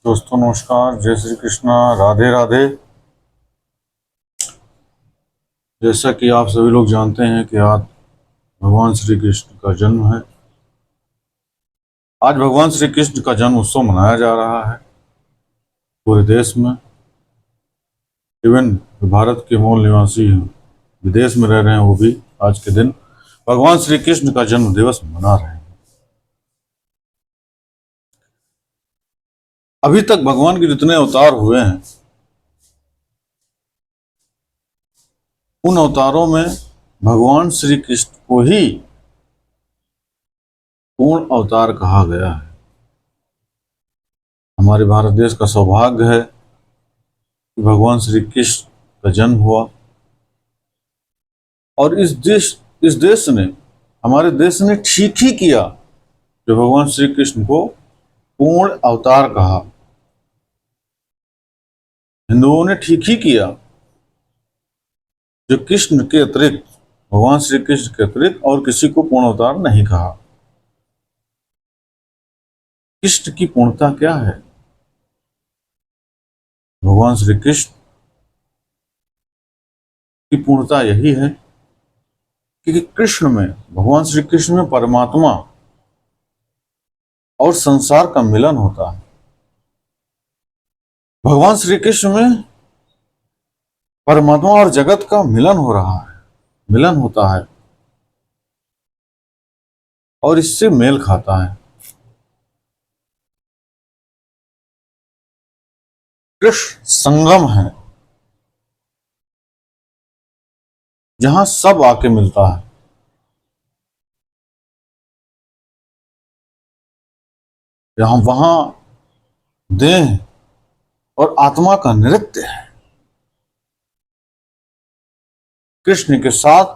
दोस्तों नमस्कार, जय श्री कृष्णा, राधे राधे। जैसा कि आप सभी लोग जानते हैं कि आज भगवान श्री कृष्ण का जन्म है। आज भगवान श्री कृष्ण का जन्म उत्सव मनाया जा रहा है पूरे देश में। इवन भारत के मूल निवासी विदेश में रह रहे हैं, वो भी आज के दिन भगवान श्री कृष्ण का जन्म दिवस मना रहे हैं। अभी तक भगवान के जितने अवतार हुए हैं, उन अवतारों में भगवान श्री कृष्ण को ही पूर्ण अवतार कहा गया है। हमारे भारत देश का सौभाग्य है कि भगवान श्री कृष्ण का जन्म हुआ, और इस देश ने, हमारे देश ने ठीक ही किया जो भगवान श्री कृष्ण को पूर्ण अवतार कहा। हिंदुओं ने ठीक ही किया जो कृष्ण के अतिरिक्त, भगवान श्री कृष्ण के अतिरिक्त और किसी को पूर्ण अवतार नहीं कहा। कृष्ण की पूर्णता क्या है? भगवान श्री कृष्ण की पूर्णता यही है कि कृष्ण में, भगवान श्री कृष्ण में परमात्मा और संसार का मिलन होता है। भगवान श्री कृष्ण में परमात्मा और जगत का मिलन हो रहा है, मिलन होता है और इससे मेल खाता है। कृष्ण संगम है, जहां सब आके मिलता है। जहां वहां देह और आत्मा का नृत्य है। कृष्ण के साथ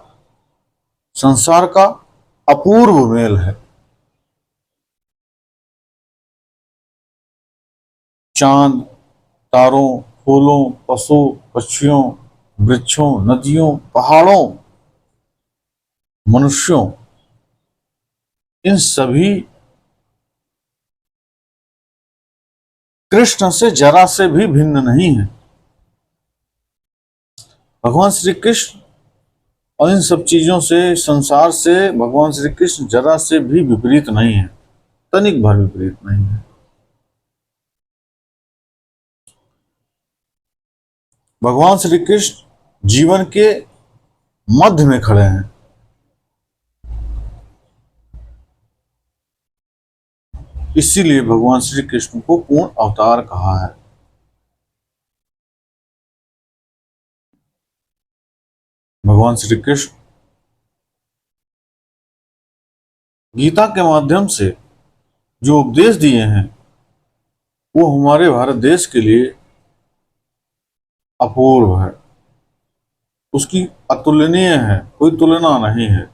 संसार का अपूर्व मेल है। चांद, तारों, फूलों, पशु पक्षियों, वृक्षों, नदियों, पहाड़ों, मनुष्यों, इन सभी कृष्ण से जरा से भी भिन्न नहीं है। भगवान श्री कृष्ण और इन सब चीजों से, संसार से भगवान श्री कृष्ण जरा से भी विपरीत नहीं है, तनिक भर विपरीत नहीं है। भगवान श्री कृष्ण जीवन के मध्य में खड़े हैं। इसीलिए भगवान श्री कृष्ण को पूर्ण अवतार कहा है। भगवान श्री कृष्ण गीता के माध्यम से जो उपदेश दिए हैं, वो हमारे भारत देश के लिए अपूर्व है। उसकी अतुलनीय है, कोई तुलना नहीं है।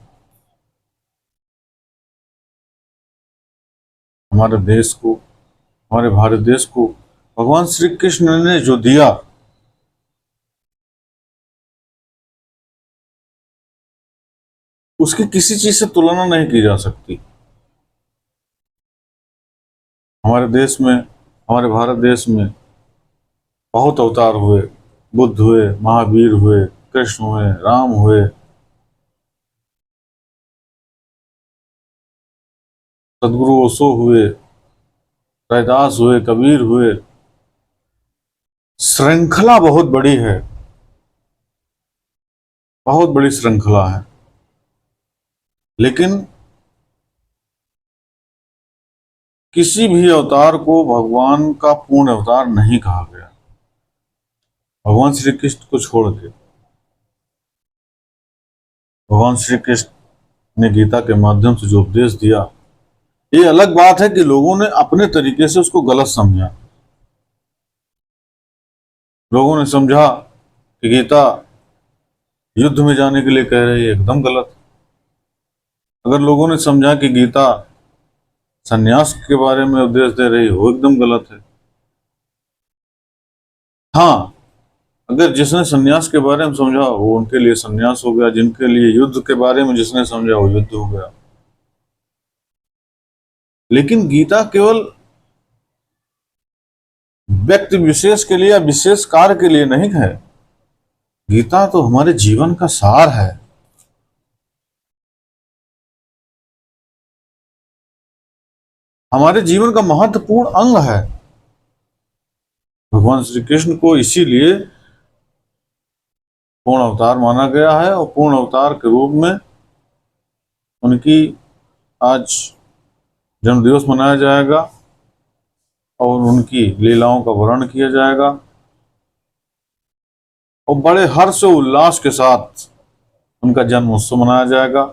हमारे देश को, हमारे भारत देश को भगवान श्री कृष्ण ने जो दिया, उसकी किसी चीज से तुलना नहीं की जा सकती। हमारे देश में, हमारे भारत देश में बहुत अवतार हुए। बुद्ध हुए, महावीर हुए, कृष्ण हुए, राम हुए, सदगुरु ओशो हुए, रैदास हुए, कबीर हुए। श्रृंखला बहुत बड़ी है, बहुत बड़ी श्रृंखला है। लेकिन किसी भी अवतार को भगवान का पूर्ण अवतार नहीं कहा गया। भगवान श्री कृष्ण को छोड़ के भगवान श्री कृष्ण ने गीता के माध्यम से जो उपदेश दिया, ये अलग बात है कि लोगों ने अपने तरीके से उसको गलत समझा। लोगों ने समझा कि गीता युद्ध में जाने के लिए कह रही है, एकदम गलत। अगर लोगों ने समझा कि गीता सन्यास के बारे में उपदेश दे रही है, वो एकदम गलत है। हाँ, अगर जिसने सन्यास के बारे में समझा वो उनके लिए सन्यास हो गया, जिनके लिए युद्ध के बारे में जिसने समझा वो युद्ध हो गया। लेकिन गीता केवल व्यक्ति विशेष के लिए या विशेष कार्य के लिए नहीं है। गीता तो हमारे जीवन का सार है। हमारे जीवन का महत्वपूर्ण अंग है। भगवान श्री कृष्ण को इसीलिए पूर्ण अवतार माना गया है और पूर्ण अवतार के रूप में उनकी आज जन्मदिवस मनाया जाएगा और उनकी लीलाओं का वर्णन किया जाएगा और बड़े हर्ष और उल्लास के साथ उनका जन्म उत्सव मनाया जाएगा।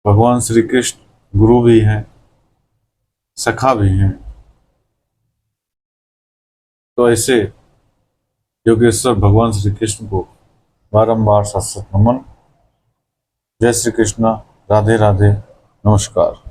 भगवान श्री कृष्ण गुरु भी हैं, सखा भी हैं। तो ऐसे योगेश्वर भगवान श्री कृष्ण को बारंबार सत नमन। जय श्री कृष्ण। राधे राधे। नमस्कार।